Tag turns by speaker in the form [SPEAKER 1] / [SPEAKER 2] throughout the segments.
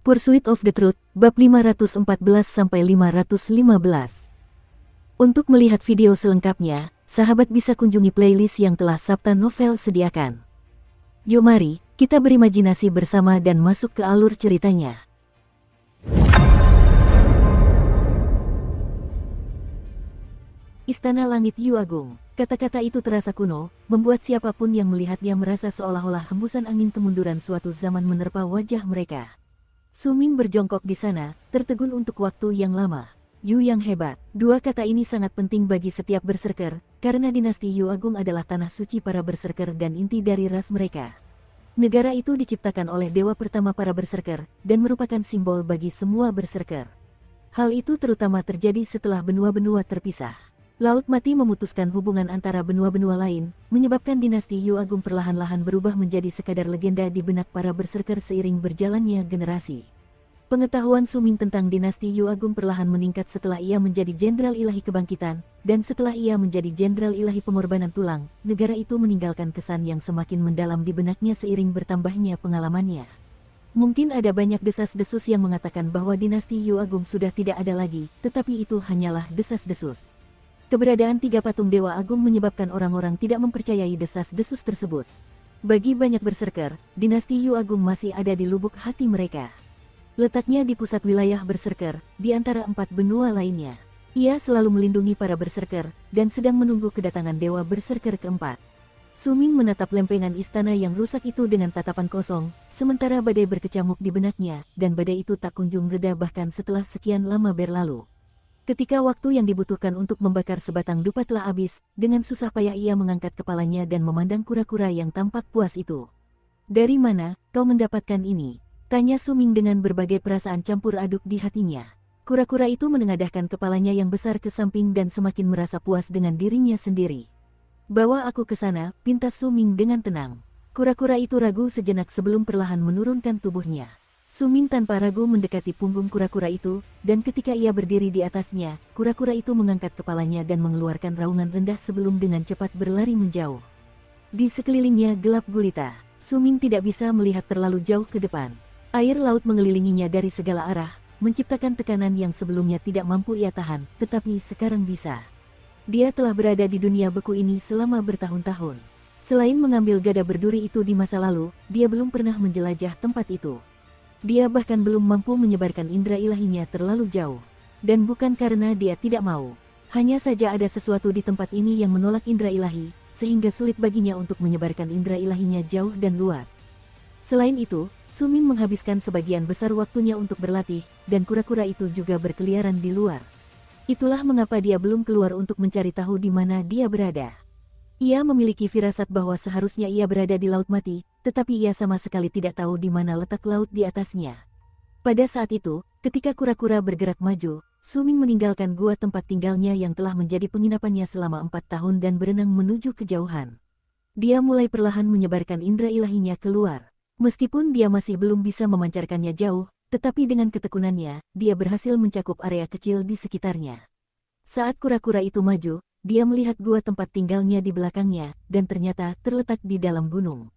[SPEAKER 1] Pursuit of the Truth, bab 514-515. Untuk melihat video selengkapnya, sahabat bisa kunjungi playlist yang telah Sabta Novel sediakan. Yuk mari, kita berimajinasi bersama dan masuk ke alur ceritanya. Istana Langit Yu Agung. Kata-kata itu terasa kuno, membuat siapapun yang melihatnya merasa seolah-olah hembusan angin kemunduran suatu zaman menerpa wajah mereka. Su Ming berjongkok di sana, tertegun untuk waktu yang lama. Yu yang hebat. Dua kata ini sangat penting bagi setiap berserker, karena dinasti Yu Agung adalah tanah suci para berserker dan inti dari ras mereka. Negara itu diciptakan oleh dewa pertama para berserker, dan merupakan simbol bagi semua berserker. Hal itu terutama terjadi setelah benua-benua terpisah. Laut Mati memutuskan hubungan antara benua-benua lain, menyebabkan dinasti Yu Agung perlahan-lahan berubah menjadi sekadar legenda di benak para berserker seiring berjalannya generasi. Pengetahuan Su Ming tentang dinasti Yu Agung perlahan meningkat setelah ia menjadi jenderal ilahi kebangkitan, dan setelah ia menjadi jenderal ilahi pengorbanan tulang, negara itu meninggalkan kesan yang semakin mendalam di benaknya seiring bertambahnya pengalamannya. Mungkin ada banyak desas-desus yang mengatakan bahwa dinasti Yu Agung sudah tidak ada lagi, tetapi itu hanyalah desas-desus. Keberadaan tiga patung Dewa Agung menyebabkan orang-orang tidak mempercayai desas-desus tersebut. Bagi banyak berserker, dinasti Yu Agung masih ada di lubuk hati mereka. Letaknya di pusat wilayah berserker, di antara 4 benua lainnya. Ia selalu melindungi para berserker, dan sedang menunggu kedatangan Dewa Berserker keempat. Su Ming menatap lempengan istana yang rusak itu dengan tatapan kosong, sementara badai berkecamuk di benaknya, dan badai itu tak kunjung reda bahkan setelah sekian lama berlalu. Ketika waktu yang dibutuhkan untuk membakar sebatang dupa telah habis, dengan susah payah ia mengangkat kepalanya dan memandang kura-kura yang tampak puas itu. "Dari mana kau mendapatkan ini?" tanya Su Ming dengan berbagai perasaan campur aduk di hatinya. Kura-kura itu menengadahkan kepalanya yang besar ke samping dan semakin merasa puas dengan dirinya sendiri. "Bawa aku ke sana," pinta Su Ming dengan tenang. Kura-kura itu ragu sejenak sebelum perlahan menurunkan tubuhnya. Su Ming tanpa ragu mendekati punggung kura-kura itu, dan ketika ia berdiri di atasnya, kura-kura itu mengangkat kepalanya dan mengeluarkan raungan rendah sebelum dengan cepat berlari menjauh. Di sekelilingnya gelap gulita. Su Ming tidak bisa melihat terlalu jauh ke depan. Air laut mengelilinginya dari segala arah, menciptakan tekanan yang sebelumnya tidak mampu ia tahan, tetapi sekarang bisa. Dia telah berada di dunia beku ini selama bertahun-tahun. Selain mengambil gada berduri itu di masa lalu, dia belum pernah menjelajah tempat itu. Dia bahkan belum mampu menyebarkan indera ilahinya terlalu jauh. Dan bukan karena dia tidak mau. Hanya saja ada sesuatu di tempat ini yang menolak indera ilahi, sehingga sulit baginya untuk menyebarkan indera ilahinya jauh dan luas. Selain itu, Su Ming menghabiskan sebagian besar waktunya untuk berlatih, dan kura-kura itu juga berkeliaran di luar. Itulah mengapa dia belum keluar untuk mencari tahu di mana dia berada. Ia memiliki firasat bahwa seharusnya ia berada di Laut Mati, tetapi ia sama sekali tidak tahu di mana letak laut di atasnya. Pada saat itu, ketika kura-kura bergerak maju, Su Ming meninggalkan gua tempat tinggalnya yang telah menjadi penginapannya selama 4 tahun dan berenang menuju kejauhan. Dia mulai perlahan menyebarkan indera ilahinya keluar. Meskipun dia masih belum bisa memancarkannya jauh, tetapi dengan ketekunannya, dia berhasil mencakup area kecil di sekitarnya. Saat kura-kura itu maju, dia melihat gua tempat tinggalnya di belakangnya, dan ternyata terletak di dalam gunung.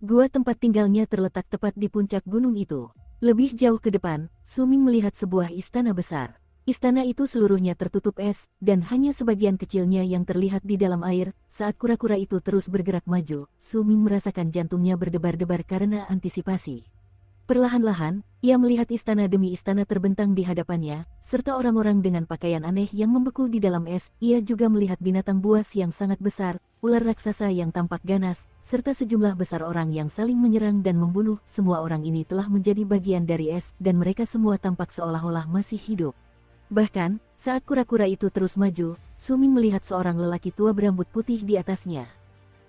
[SPEAKER 1] Gua tempat tinggalnya terletak tepat di puncak gunung itu. Lebih jauh ke depan, Su Ming melihat sebuah istana besar. Istana itu seluruhnya tertutup es, dan hanya sebagian kecilnya yang terlihat di dalam air. Saat kura-kura itu terus bergerak maju, Su Ming merasakan jantungnya berdebar-debar karena antisipasi. Perlahan-lahan, ia melihat istana demi istana terbentang di hadapannya, serta orang-orang dengan pakaian aneh yang membeku di dalam es. Ia juga melihat binatang buas yang sangat besar, ular raksasa yang tampak ganas, serta sejumlah besar orang yang saling menyerang dan membunuh. Semua orang ini telah menjadi bagian dari es, dan mereka semua tampak seolah-olah masih hidup. Bahkan, saat kura-kura itu terus maju, Su Ming melihat seorang lelaki tua berambut putih di atasnya.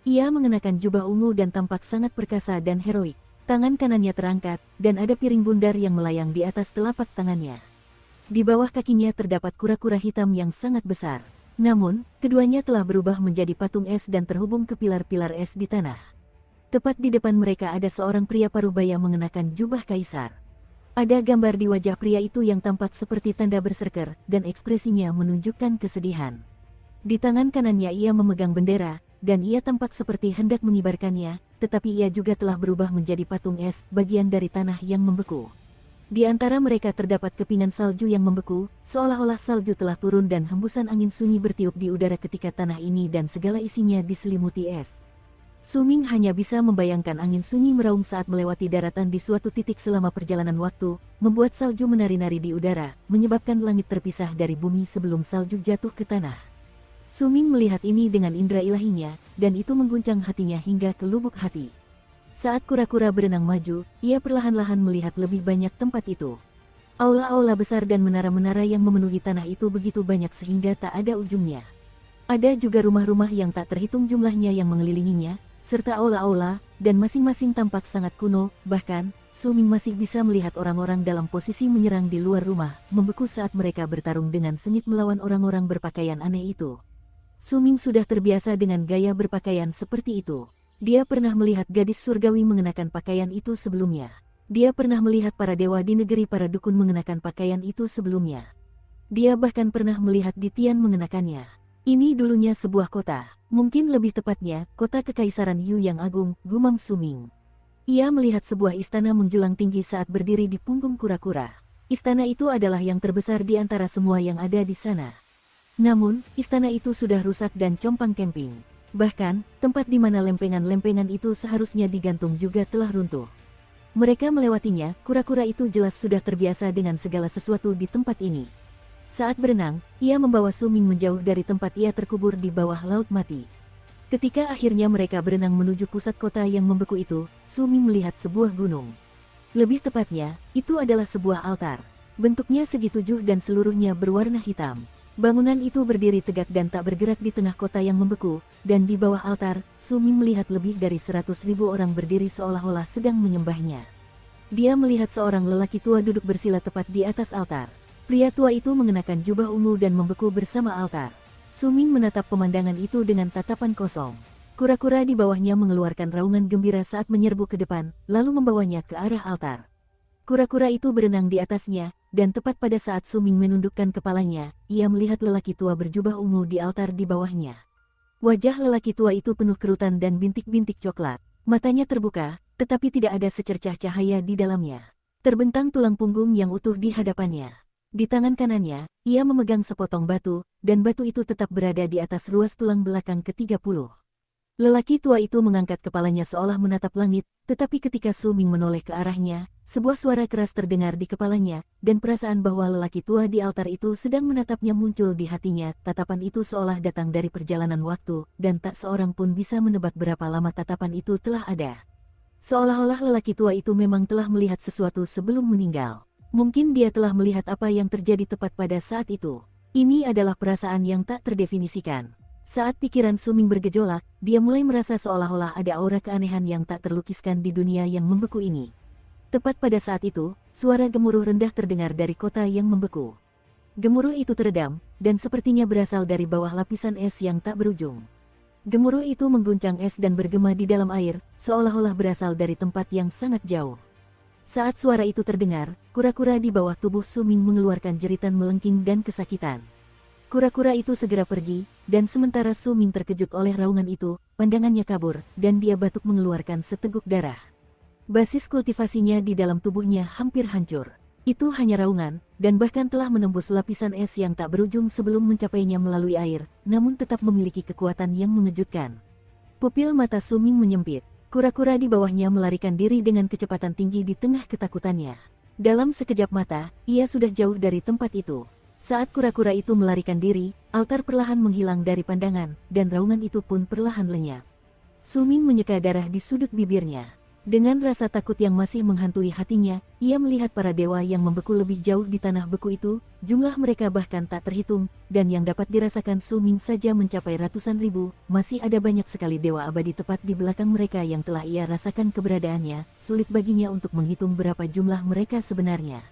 [SPEAKER 1] Ia mengenakan jubah ungu dan tampak sangat perkasa dan heroik. Tangan kanannya terangkat, dan ada piring bundar yang melayang di atas telapak tangannya. Di bawah kakinya terdapat kura-kura hitam yang sangat besar. Namun, keduanya telah berubah menjadi patung es dan terhubung ke pilar-pilar es di tanah. Tepat di depan mereka ada seorang pria parubaya mengenakan jubah kaisar. Ada gambar di wajah pria itu yang tampak seperti tanda berserker, dan ekspresinya menunjukkan kesedihan. Di tangan kanannya ia memegang bendera, dan ia tampak seperti hendak mengibarkannya, tetapi ia juga telah berubah menjadi patung es, bagian dari tanah yang membeku. Di antara mereka terdapat kepingan salju yang membeku, seolah-olah salju telah turun dan hembusan angin sunyi bertiup di udara ketika tanah ini dan segala isinya diselimuti es. Su Ming hanya bisa membayangkan angin sunyi meraung saat melewati daratan di suatu titik selama perjalanan waktu, membuat salju menari-nari di udara, menyebabkan langit terpisah dari bumi sebelum salju jatuh ke tanah. Su Ming melihat ini dengan indera ilahinya, dan itu mengguncang hatinya hingga ke lubuk hati. Saat kura-kura berenang maju, ia perlahan-lahan melihat lebih banyak tempat itu. Aula-aula besar dan menara-menara yang memenuhi tanah itu begitu banyak sehingga tak ada ujungnya. Ada juga rumah-rumah yang tak terhitung jumlahnya yang mengelilinginya, serta aula-aula, dan masing-masing tampak sangat kuno, bahkan, Su Ming masih bisa melihat orang-orang dalam posisi menyerang di luar rumah, membeku saat mereka bertarung dengan sengit melawan orang-orang berpakaian aneh itu. Su Ming sudah terbiasa dengan gaya berpakaian seperti itu. Dia pernah melihat gadis surgawi mengenakan pakaian itu sebelumnya. Dia pernah melihat para dewa di negeri para dukun mengenakan pakaian itu sebelumnya. Dia bahkan pernah melihat Ditian mengenakannya. Ini dulunya sebuah kota, mungkin lebih tepatnya, kota Kekaisaran Yu yang agung, gumam Su Ming. Ia melihat sebuah istana menjulang tinggi saat berdiri di punggung kura-kura. Istana itu adalah yang terbesar di antara semua yang ada di sana. Namun, istana itu sudah rusak dan compang-camping. Bahkan, tempat di mana lempengan-lempengan itu seharusnya digantung juga telah runtuh. Mereka melewatinya, kura-kura itu jelas sudah terbiasa dengan segala sesuatu di tempat ini. Saat berenang, ia membawa Su Ming menjauh dari tempat ia terkubur di bawah laut mati. Ketika akhirnya mereka berenang menuju pusat kota yang membeku itu, Su Ming melihat sebuah gunung. Lebih tepatnya, itu adalah sebuah altar. Bentuknya segi tujuh dan seluruhnya berwarna hitam. Bangunan itu berdiri tegak dan tak bergerak di tengah kota yang membeku, dan di bawah altar, Su Ming melihat lebih dari 100.000 orang berdiri seolah-olah sedang menyembahnya. Dia melihat seorang lelaki tua duduk bersila tepat di atas altar. Pria tua itu mengenakan jubah ungu dan membeku bersama altar. Su Ming menatap pemandangan itu dengan tatapan kosong. Kura-kura di bawahnya mengeluarkan raungan gembira saat menyerbu ke depan, lalu membawanya ke arah altar. Kura-kura itu berenang di atasnya, dan tepat pada saat Su Ming menundukkan kepalanya, ia melihat lelaki tua berjubah ungu di altar di bawahnya. Wajah lelaki tua itu penuh kerutan dan bintik-bintik coklat. Matanya terbuka, tetapi tidak ada secercah cahaya di dalamnya. Terbentang tulang punggung yang utuh di hadapannya. Di tangan kanannya, ia memegang sepotong batu, dan batu itu tetap berada di atas ruas tulang belakang ke-30. Lelaki tua itu mengangkat kepalanya seolah menatap langit, tetapi ketika Su Ming menoleh ke arahnya, sebuah suara keras terdengar di kepalanya, dan perasaan bahwa lelaki tua di altar itu sedang menatapnya muncul di hatinya. Tatapan itu seolah datang dari perjalanan waktu, dan tak seorang pun bisa menebak berapa lama tatapan itu telah ada. Seolah-olah lelaki tua itu memang telah melihat sesuatu sebelum meninggal. Mungkin dia telah melihat apa yang terjadi tepat pada saat itu. Ini adalah perasaan yang tak terdefinisikan. Saat pikiran Su Ming bergejolak, dia mulai merasa seolah-olah ada aura keanehan yang tak terlukiskan di dunia yang membeku ini. Tepat pada saat itu, suara gemuruh rendah terdengar dari kota yang membeku. Gemuruh itu teredam, dan sepertinya berasal dari bawah lapisan es yang tak berujung. Gemuruh itu mengguncang es dan bergema di dalam air, seolah-olah berasal dari tempat yang sangat jauh. Saat suara itu terdengar, kura-kura di bawah tubuh Su Ming mengeluarkan jeritan melengking dan kesakitan. Kura-kura itu segera pergi, dan sementara Su Ming terkejut oleh raungan itu, pandangannya kabur, dan dia batuk mengeluarkan seteguk darah. Basis kultivasinya di dalam tubuhnya hampir hancur. Itu hanya raungan, dan bahkan telah menembus lapisan es yang tak berujung sebelum mencapainya melalui air, namun tetap memiliki kekuatan yang mengejutkan. Pupil mata Su Ming menyempit. Kura-kura di bawahnya melarikan diri dengan kecepatan tinggi di tengah ketakutannya. Dalam sekejap mata, ia sudah jauh dari tempat itu. Saat kura-kura itu melarikan diri, altar perlahan menghilang dari pandangan, dan raungan itu pun perlahan lenyap. Su Ming menyeka darah di sudut bibirnya. Dengan rasa takut yang masih menghantui hatinya, ia melihat para dewa yang membeku lebih jauh di tanah beku itu, jumlah mereka bahkan tak terhitung, dan yang dapat dirasakan Su Ming saja mencapai ratusan ribu. Masih ada banyak sekali dewa abadi tepat di belakang mereka yang telah ia rasakan keberadaannya, sulit baginya untuk menghitung berapa jumlah mereka sebenarnya.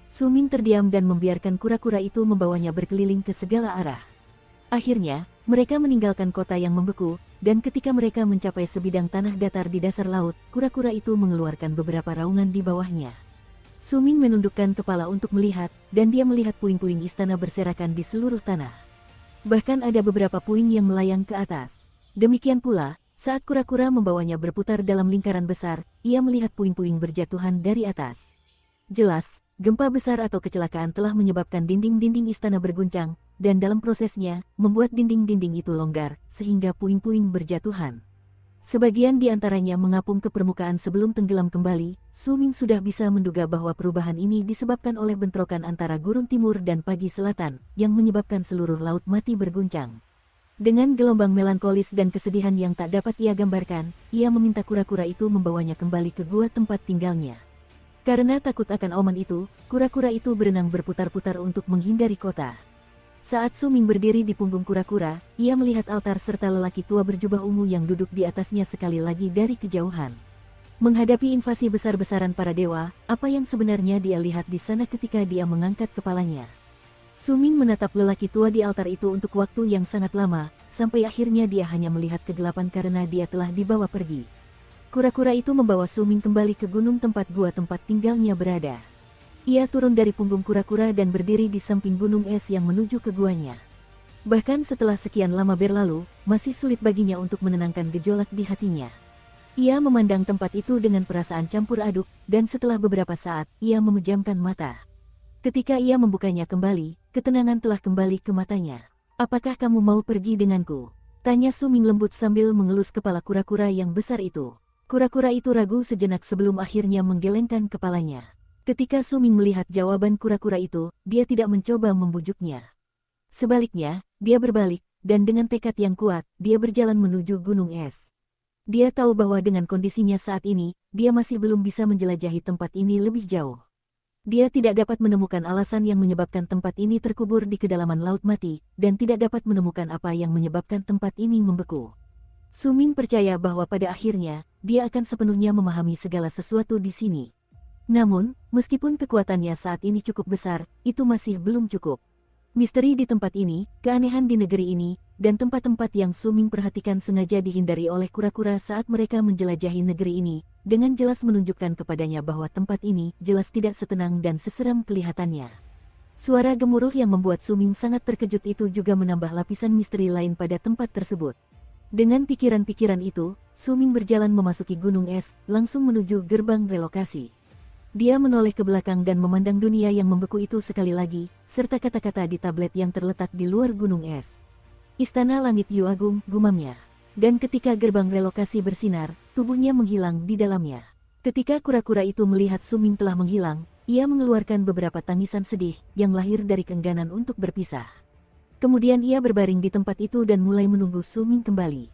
[SPEAKER 1] Su Ming terdiam dan membiarkan kura-kura itu membawanya berkeliling ke segala arah. Akhirnya, mereka meninggalkan kota yang membeku, dan ketika mereka mencapai sebidang tanah datar di dasar laut, kura-kura itu mengeluarkan beberapa raungan di bawahnya. Su Ming menundukkan kepala untuk melihat, dan dia melihat puing-puing istana berserakan di seluruh tanah. Bahkan ada beberapa puing yang melayang ke atas. Demikian pula, saat kura-kura membawanya berputar dalam lingkaran besar, ia melihat puing-puing berjatuhan dari atas. Jelas, gempa besar atau kecelakaan telah menyebabkan dinding-dinding istana berguncang, dan dalam prosesnya, membuat dinding-dinding itu longgar, sehingga puing-puing berjatuhan. Sebagian di antaranya mengapung ke permukaan sebelum tenggelam kembali. Su Ming sudah bisa menduga bahwa perubahan ini disebabkan oleh bentrokan antara gurun timur dan pagi selatan, yang menyebabkan seluruh laut mati berguncang. Dengan gelombang melankolis dan kesedihan yang tak dapat ia gambarkan, ia meminta kura-kura itu membawanya kembali ke gua tempat tinggalnya. Karena takut akan oman itu, kura-kura itu berenang berputar-putar untuk menghindari kota. Saat Su Ming berdiri di punggung kura-kura, ia melihat altar serta lelaki tua berjubah ungu yang duduk di atasnya sekali lagi dari kejauhan. Menghadapi invasi besar-besaran para dewa, apa yang sebenarnya dia lihat di sana ketika dia mengangkat kepalanya? Su Ming menatap lelaki tua di altar itu untuk waktu yang sangat lama, sampai akhirnya dia hanya melihat kegelapan karena dia telah dibawa pergi. Kura-kura itu membawa Su Ming kembali ke gunung tempat gua tempat tinggalnya berada. Ia turun dari punggung kura-kura dan berdiri di samping gunung es yang menuju ke guanya. Bahkan setelah sekian lama berlalu, masih sulit baginya untuk menenangkan gejolak di hatinya. Ia memandang tempat itu dengan perasaan campur aduk, dan setelah beberapa saat, ia memejamkan mata. Ketika ia membukanya kembali, ketenangan telah kembali ke matanya. "Apakah kamu mau pergi denganku?" tanya Su Ming lembut sambil mengelus kepala kura-kura yang besar itu. Kura-kura itu ragu sejenak sebelum akhirnya menggelengkan kepalanya. Ketika Su Ming melihat jawaban kura-kura itu, dia tidak mencoba membujuknya. Sebaliknya, dia berbalik, dan dengan tekad yang kuat, dia berjalan menuju gunung es. Dia tahu bahwa dengan kondisinya saat ini, dia masih belum bisa menjelajahi tempat ini lebih jauh. Dia tidak dapat menemukan alasan yang menyebabkan tempat ini terkubur di kedalaman laut mati, dan tidak dapat menemukan apa yang menyebabkan tempat ini membeku. Su Ming percaya bahwa pada akhirnya, dia akan sepenuhnya memahami segala sesuatu di sini. Namun, meskipun kekuatannya saat ini cukup besar, itu masih belum cukup. Misteri di tempat ini, keanehan di negeri ini, dan tempat-tempat yang Su Ming perhatikan sengaja dihindari oleh kura-kura saat mereka menjelajahi negeri ini, dengan jelas menunjukkan kepadanya bahwa tempat ini jelas tidak setenang dan seseram kelihatannya. Suara gemuruh yang membuat Su Ming sangat terkejut itu juga menambah lapisan misteri lain pada tempat tersebut. Dengan pikiran-pikiran itu, Su Ming berjalan memasuki gunung es, langsung menuju gerbang relokasi. Dia menoleh ke belakang dan memandang dunia yang membeku itu sekali lagi, serta kata-kata di tablet yang terletak di luar gunung es. "Istana Langit Yu Agung," gumamnya. Dan ketika gerbang relokasi bersinar, tubuhnya menghilang di dalamnya. Ketika kura-kura itu melihat Su Ming telah menghilang, ia mengeluarkan beberapa tangisan sedih, yang lahir dari keengganan untuk berpisah. Kemudian ia berbaring di tempat itu dan mulai menunggu Su Ming kembali.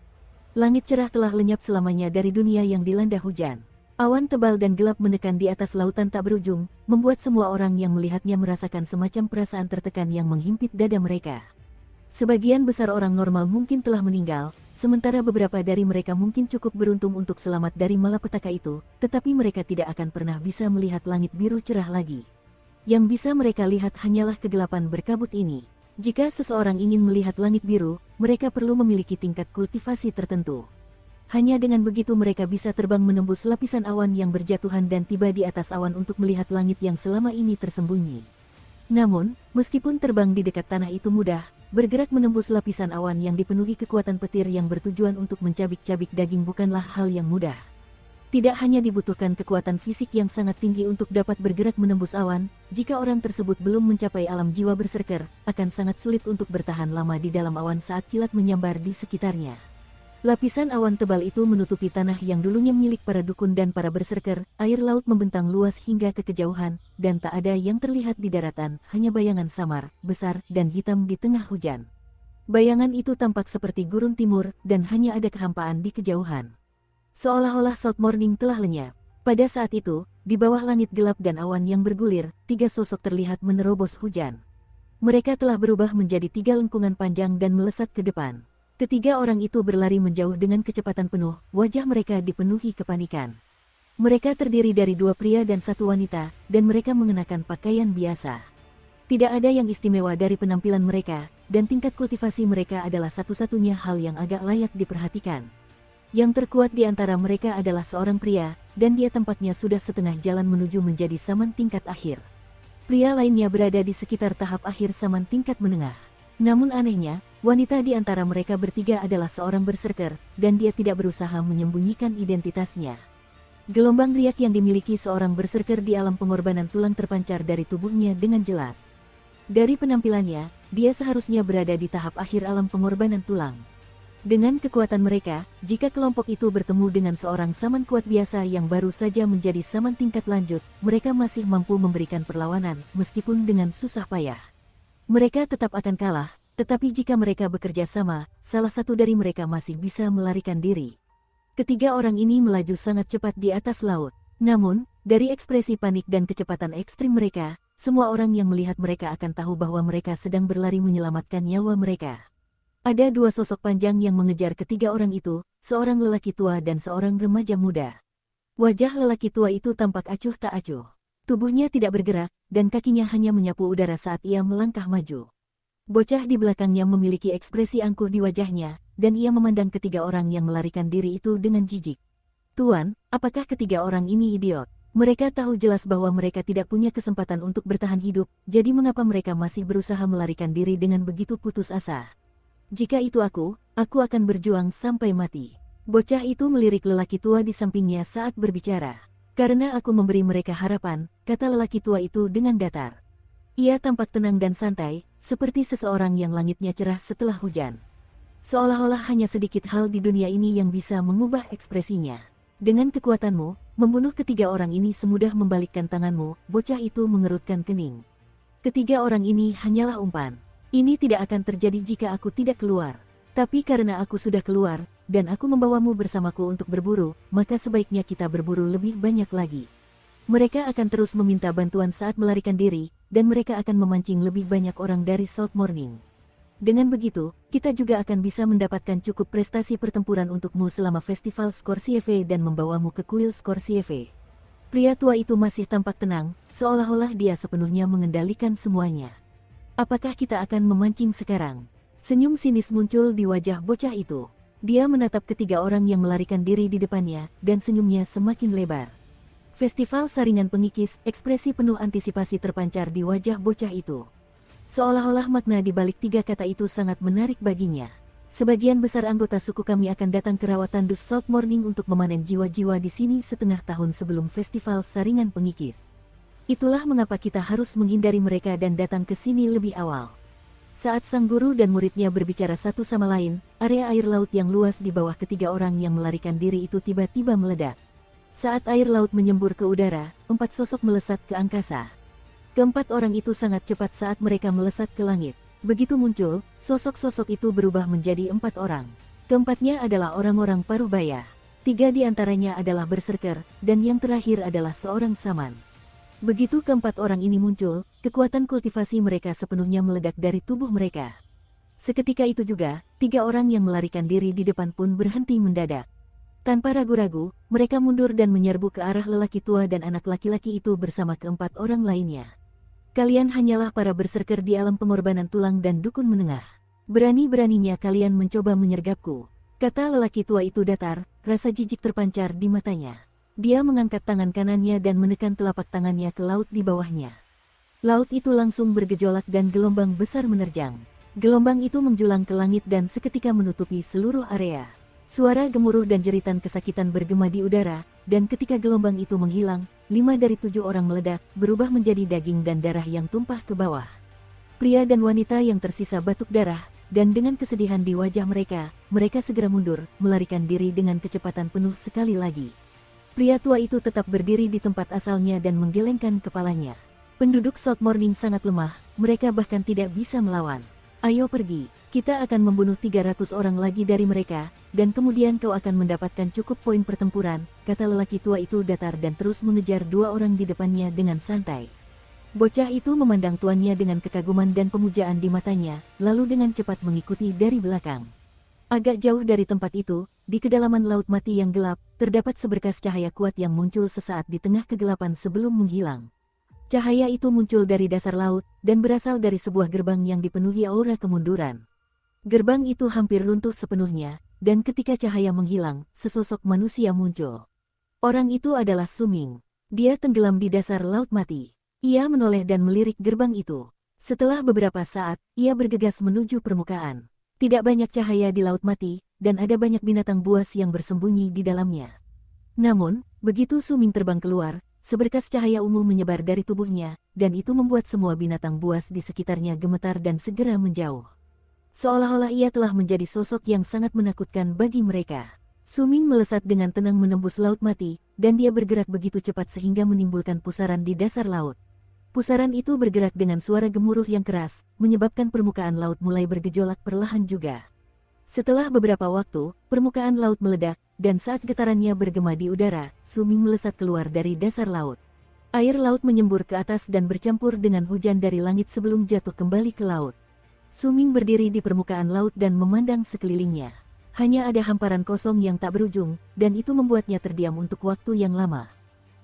[SPEAKER 1] Langit cerah telah lenyap selamanya dari dunia yang dilanda hujan. Awan tebal dan gelap menekan di atas lautan tak berujung, membuat semua orang yang melihatnya merasakan semacam perasaan tertekan yang menghimpit dada mereka. Sebagian besar orang normal mungkin telah meninggal, sementara beberapa dari mereka mungkin cukup beruntung untuk selamat dari malapetaka itu, tetapi mereka tidak akan pernah bisa melihat langit biru cerah lagi. Yang bisa mereka lihat hanyalah kegelapan berkabut ini. Jika seseorang ingin melihat langit biru, mereka perlu memiliki tingkat kultivasi tertentu. Hanya dengan begitu mereka bisa terbang menembus lapisan awan yang berjatuhan dan tiba di atas awan untuk melihat langit yang selama ini tersembunyi. Namun, meskipun terbang di dekat tanah itu mudah, bergerak menembus lapisan awan yang dipenuhi kekuatan petir yang bertujuan untuk mencabik-cabik daging bukanlah hal yang mudah. Tidak hanya dibutuhkan kekuatan fisik yang sangat tinggi untuk dapat bergerak menembus awan, jika orang tersebut belum mencapai alam jiwa berserker, akan sangat sulit untuk bertahan lama di dalam awan saat kilat menyambar di sekitarnya. Lapisan awan tebal itu menutupi tanah yang dulunya milik para dukun dan para berserker, air laut membentang luas hingga ke kejauhan, dan tak ada yang terlihat di daratan, hanya bayangan samar, besar, dan hitam di tengah hujan. Bayangan itu tampak seperti gurun timur, dan hanya ada kehampaan di kejauhan. Seolah-olah South Morning telah lenyap. Pada saat itu, di bawah langit gelap dan awan yang bergulir, 3 sosok terlihat menerobos hujan. Mereka telah berubah menjadi 3 lengkungan panjang dan melesat ke depan. Ketiga orang itu berlari menjauh dengan kecepatan penuh, wajah mereka dipenuhi kepanikan. Mereka terdiri dari 2 pria dan 1 wanita, dan mereka mengenakan pakaian biasa. Tidak ada yang istimewa dari penampilan mereka, dan tingkat kultivasi mereka adalah satu-satunya hal yang agak layak diperhatikan. Yang terkuat di antara mereka adalah seorang pria, dan dia tampaknya sudah setengah jalan menuju menjadi saman tingkat akhir. Pria lainnya berada di sekitar tahap akhir saman tingkat menengah. Namun anehnya, wanita di antara mereka bertiga adalah seorang berserker, dan dia tidak berusaha menyembunyikan identitasnya. Gelombang riak yang dimiliki seorang berserker di alam pengorbanan tulang terpancar dari tubuhnya dengan jelas. Dari penampilannya, dia seharusnya berada di tahap akhir alam pengorbanan tulang. Dengan kekuatan mereka, jika kelompok itu bertemu dengan seorang saman kuat biasa yang baru saja menjadi saman tingkat lanjut, mereka masih mampu memberikan perlawanan, meskipun dengan susah payah. Mereka tetap akan kalah, tetapi jika mereka bekerja sama, salah satu dari mereka masih bisa melarikan diri. Ketiga orang ini melaju sangat cepat di atas laut. Namun, dari ekspresi panik dan kecepatan ekstrim mereka, semua orang yang melihat mereka akan tahu bahwa mereka sedang berlari menyelamatkan nyawa mereka. Ada dua sosok panjang yang mengejar ketiga orang itu, seorang lelaki tua dan seorang remaja muda. Wajah lelaki tua itu tampak acuh tak acuh. Tubuhnya tidak bergerak, dan kakinya hanya menyapu udara saat ia melangkah maju. Bocah di belakangnya memiliki ekspresi angkuh di wajahnya, dan ia memandang ketiga orang yang melarikan diri itu dengan jijik. Tuan, apakah ketiga orang ini idiot? Mereka tahu jelas bahwa mereka tidak punya kesempatan untuk bertahan hidup, jadi mengapa mereka masih berusaha melarikan diri dengan begitu putus asa? Jika itu aku akan berjuang sampai mati. Bocah itu melirik lelaki tua di sampingnya saat berbicara. Karena aku memberi mereka harapan, kata lelaki tua itu dengan datar. Ia tampak tenang dan santai, seperti seseorang yang langitnya cerah setelah hujan. Seolah-olah hanya sedikit hal di dunia ini yang bisa mengubah ekspresinya. Dengan kekuatanmu, membunuh ketiga orang ini semudah membalikkan tanganmu, bocah itu mengerutkan kening. Ketiga orang ini hanyalah umpan. Ini tidak akan terjadi jika aku tidak keluar. Tapi karena aku sudah keluar, dan aku membawamu bersamaku untuk berburu, maka sebaiknya kita berburu lebih banyak lagi. Mereka akan terus meminta bantuan saat melarikan diri, dan mereka akan memancing lebih banyak orang dari South Morning. Dengan begitu, kita juga akan bisa mendapatkan cukup prestasi pertempuran untukmu selama festival Scorsese dan membawamu ke kuil Scorsese. Pria tua itu masih tampak tenang, seolah-olah dia sepenuhnya mengendalikan semuanya. Apakah kita akan memancing sekarang? Senyum sinis muncul di wajah bocah itu. Dia menatap ketiga orang yang melarikan diri di depannya, dan senyumnya semakin lebar. Festival saringan pengikis, ekspresi penuh antisipasi terpancar di wajah bocah itu. Seolah-olah makna di balik tiga kata itu sangat menarik baginya. Sebagian besar anggota suku kami akan datang ke rawa tandus South Morning untuk memanen jiwa-jiwa di sini setengah tahun sebelum festival saringan pengikis. Itulah mengapa kita harus menghindari mereka dan datang ke sini lebih awal. Saat sang guru dan muridnya berbicara satu sama lain, area air laut yang luas di bawah ketiga orang yang melarikan diri itu tiba-tiba meledak. Saat air laut menyembur ke udara, 4 sosok melesat ke angkasa. Keempat orang itu sangat cepat saat mereka melesat ke langit. Begitu muncul, sosok-sosok itu berubah menjadi 4 orang. Keempatnya adalah orang-orang Parubaya. 3 di antaranya adalah berserker, dan yang terakhir adalah seorang saman. Begitu keempat orang ini muncul, kekuatan kultivasi mereka sepenuhnya meledak dari tubuh mereka. Seketika itu juga, 3 orang yang melarikan diri di depan pun berhenti mendadak. Tanpa ragu-ragu, mereka mundur dan menyerbu ke arah lelaki tua dan anak laki-laki itu bersama keempat orang lainnya. Kalian hanyalah para berserker di alam pengorbanan tulang dan dukun menengah. Berani-beraninya kalian mencoba menyergapku, kata lelaki tua itu datar, rasa jijik terpancar di matanya. Dia mengangkat tangan kanannya dan menekan telapak tangannya ke laut di bawahnya. Laut itu langsung bergejolak dan gelombang besar menerjang. Gelombang itu menjulang ke langit dan seketika menutupi seluruh area. Suara gemuruh dan jeritan kesakitan bergema di udara, dan ketika gelombang itu menghilang, 5 dari 7 orang meledak, berubah menjadi daging dan darah yang tumpah ke bawah. Pria dan wanita yang tersisa batuk darah, dan dengan kesedihan di wajah mereka segera mundur, melarikan diri dengan kecepatan penuh sekali lagi. Pria tua itu tetap berdiri di tempat asalnya dan menggelengkan kepalanya. Penduduk South Morning sangat lemah, mereka bahkan tidak bisa melawan. Ayo pergi, kita akan membunuh 300 orang lagi dari mereka, dan kemudian kau akan mendapatkan cukup poin pertempuran, kata lelaki tua itu datar dan terus mengejar 2 orang di depannya dengan santai. Bocah itu memandang tuannya dengan kekaguman dan pemujaan di matanya, lalu dengan cepat mengikuti dari belakang. Agak jauh dari tempat itu, di kedalaman laut mati yang gelap, terdapat seberkas cahaya kuat yang muncul sesaat di tengah kegelapan sebelum menghilang. Cahaya itu muncul dari dasar laut, dan berasal dari sebuah gerbang yang dipenuhi aura kemunduran. Gerbang itu hampir runtuh sepenuhnya, dan ketika cahaya menghilang, sesosok manusia muncul. Orang itu adalah Suming. Dia tenggelam di dasar laut mati. Ia menoleh dan melirik gerbang itu. Setelah beberapa saat, ia bergegas menuju permukaan. Tidak banyak cahaya di laut mati, dan ada banyak binatang buas yang bersembunyi di dalamnya. Namun, Begitu Suming terbang keluar, seberkas cahaya ungu menyebar dari tubuhnya, dan itu membuat semua binatang buas di sekitarnya gemetar dan segera menjauh. Seolah-olah ia telah menjadi sosok yang sangat menakutkan bagi mereka. Suming melesat dengan tenang menembus laut mati, dan dia bergerak begitu cepat sehingga menimbulkan pusaran di dasar laut. Pusaran itu bergerak dengan suara gemuruh yang keras, menyebabkan permukaan laut mulai bergejolak perlahan juga. Setelah beberapa waktu, permukaan laut meledak, dan saat getarannya bergema di udara, Suming melesat keluar dari dasar laut. Air laut menyembur ke atas dan bercampur dengan hujan dari langit sebelum jatuh kembali ke laut. Suming berdiri di permukaan laut dan memandang sekelilingnya. Hanya ada hamparan kosong yang tak berujung, dan itu membuatnya terdiam untuk waktu yang lama.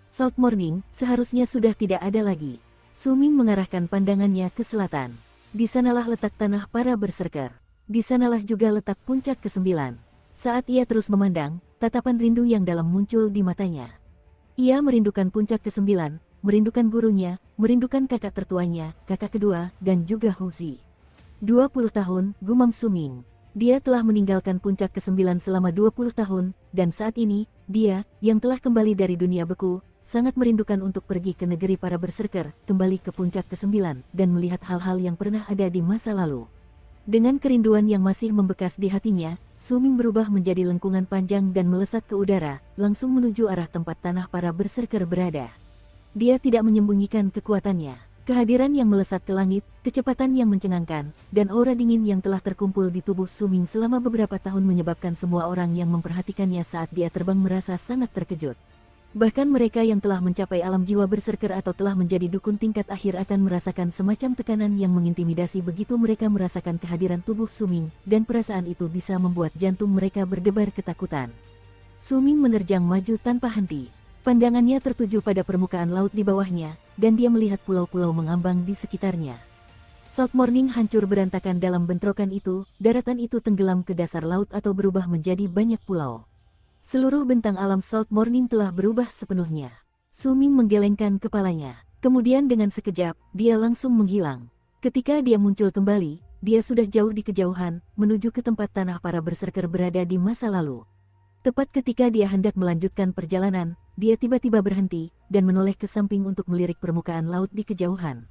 [SPEAKER 1] Salt Morning seharusnya sudah tidak ada lagi. Suming mengarahkan pandangannya ke selatan. Di sanalah letak tanah para berserker. Di sanalah juga letak puncak ke-9. Saat ia terus memandang, tatapan rindu yang dalam muncul di matanya. Ia merindukan puncak ke-9, merindukan gurunya, merindukan kakak tertuanya, kakak kedua, dan juga Huzi. 20 tahun, gumam Suming. Dia telah meninggalkan puncak ke-9 selama 20 tahun, dan saat ini, dia, yang telah kembali dari dunia beku, sangat merindukan untuk pergi ke negeri para berserker, kembali ke puncak ke-9, dan melihat hal-hal yang pernah ada di masa lalu. Dengan kerinduan yang masih membekas di hatinya, Suming berubah menjadi lengkungan panjang dan melesat ke udara, langsung menuju arah tempat tanah para berserker berada. Dia tidak menyembunyikan kekuatannya. Kehadiran yang melesat ke langit, kecepatan yang mencengangkan, dan aura dingin yang telah terkumpul di tubuh Suming selama beberapa tahun menyebabkan semua orang yang memperhatikannya saat dia terbang merasa sangat terkejut. Bahkan mereka yang telah mencapai alam jiwa berserker atau telah menjadi dukun tingkat akhir akan merasakan semacam tekanan yang mengintimidasi begitu mereka merasakan kehadiran tubuh Suming, dan perasaan itu bisa membuat jantung mereka berdebar ketakutan. Suming menerjang maju tanpa henti. Pandangannya tertuju pada permukaan laut di bawahnya, dan dia melihat pulau-pulau mengambang di sekitarnya. Salt Morning hancur berantakan dalam bentrokan itu, daratan itu tenggelam ke dasar laut atau berubah menjadi banyak pulau. Seluruh bentang alam Salt Morning telah berubah sepenuhnya. Suming menggelengkan kepalanya. Kemudian dengan sekejap, dia langsung menghilang. Ketika dia muncul kembali, dia sudah jauh di kejauhan, menuju ke tempat tanah para berserker berada di masa lalu. Tepat ketika dia hendak melanjutkan perjalanan, dia tiba-tiba berhenti, dan menoleh ke samping untuk melirik permukaan laut di kejauhan.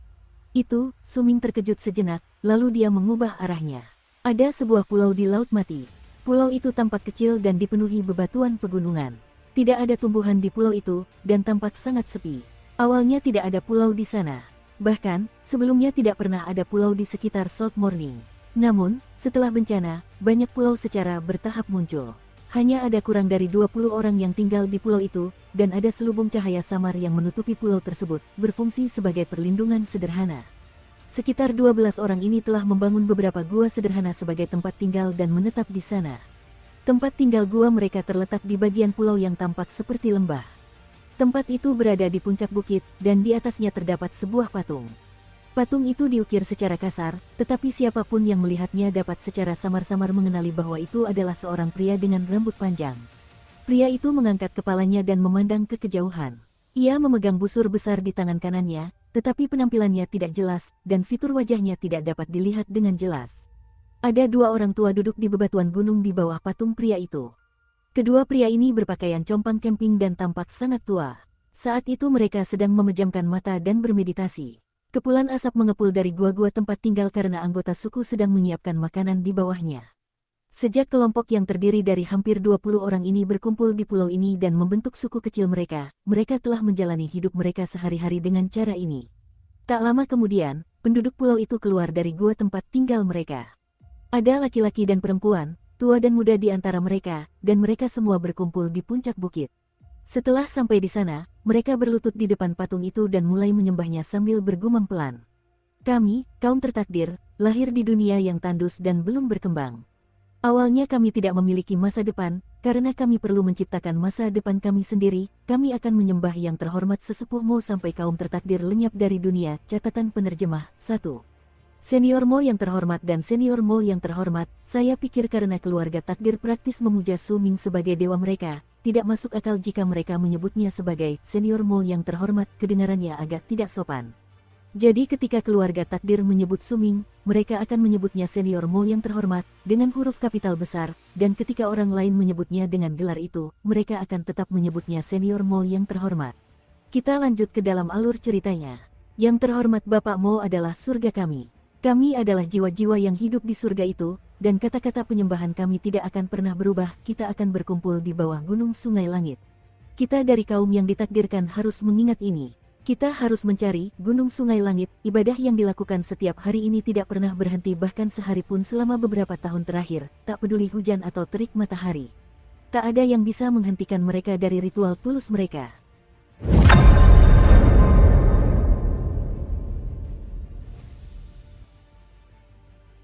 [SPEAKER 1] Itu, Suming terkejut sejenak, lalu dia mengubah arahnya. Ada sebuah pulau di laut mati. Pulau itu tampak kecil dan dipenuhi bebatuan pegunungan. Tidak ada tumbuhan di pulau itu, dan tampak sangat sepi. Awalnya tidak ada pulau di sana. Bahkan, sebelumnya tidak pernah ada pulau di sekitar Salt Morning. Namun, setelah bencana, banyak pulau secara bertahap muncul. Hanya ada kurang dari 20 orang yang tinggal di pulau itu, dan ada selubung cahaya samar yang menutupi pulau tersebut, berfungsi sebagai perlindungan sederhana. Sekitar 12 orang ini telah membangun beberapa gua sederhana sebagai tempat tinggal dan menetap di sana. Tempat tinggal gua mereka terletak di bagian pulau yang tampak seperti lembah. Tempat itu berada di puncak bukit, dan di atasnya terdapat sebuah patung. Patung itu diukir secara kasar, tetapi siapapun yang melihatnya dapat secara samar-samar mengenali bahwa itu adalah seorang pria dengan rambut panjang. Pria itu mengangkat kepalanya dan memandang ke kejauhan. Ia memegang busur besar di tangan kanannya, tetapi penampilannya tidak jelas, dan fitur wajahnya tidak dapat dilihat dengan jelas. Ada dua orang tua duduk di bebatuan gunung di bawah patung pria itu. Kedua pria ini berpakaian compang camping dan tampak sangat tua. Saat itu mereka sedang memejamkan mata dan bermeditasi. Kepulan asap mengepul dari gua-gua tempat tinggal karena anggota suku sedang menyiapkan makanan di bawahnya. Sejak kelompok yang terdiri dari hampir 20 orang ini berkumpul di pulau ini dan membentuk suku kecil mereka telah menjalani hidup mereka sehari-hari dengan cara ini. Tak lama kemudian, penduduk pulau itu keluar dari gua tempat tinggal mereka. Ada laki-laki dan perempuan, tua dan muda di antara mereka, dan mereka semua berkumpul di puncak bukit. Setelah sampai di sana, mereka berlutut di depan patung itu dan mulai menyembahnya sambil bergumam pelan. Kami, kaum tertakdir, lahir di dunia yang tandus dan belum berkembang. Awalnya kami tidak memiliki masa depan, karena kami perlu menciptakan masa depan kami sendiri. Kami akan menyembah yang terhormat sesepuh Mo sampai kaum tertakdir lenyap dari dunia. Catatan penerjemah, 1. Senior Mo yang terhormat dan senior Mo yang terhormat, saya pikir karena keluarga takdir praktis memuja Suming sebagai dewa mereka, tidak masuk akal jika mereka menyebutnya sebagai senior Mo yang terhormat, kedengarannya agak tidak sopan. Jadi ketika keluarga takdir menyebut Suming, mereka akan menyebutnya senior Mo yang terhormat, dengan huruf kapital besar, dan ketika orang lain menyebutnya dengan gelar itu, mereka akan tetap menyebutnya senior Mo yang terhormat. Kita lanjut ke dalam alur ceritanya. Yang terhormat Bapak Mo adalah surga kami. Kami adalah jiwa-jiwa yang hidup di surga itu, dan kata-kata penyembahan kami tidak akan pernah berubah, kita akan berkumpul di bawah gunung sungai langit. Kita dari kaum yang ditakdirkan harus mengingat ini. Kita harus mencari gunung sungai langit, ibadah yang dilakukan setiap hari ini tidak pernah berhenti bahkan sehari pun selama beberapa tahun terakhir, tak peduli hujan atau terik matahari. Tak ada yang bisa menghentikan mereka dari ritual tulus mereka.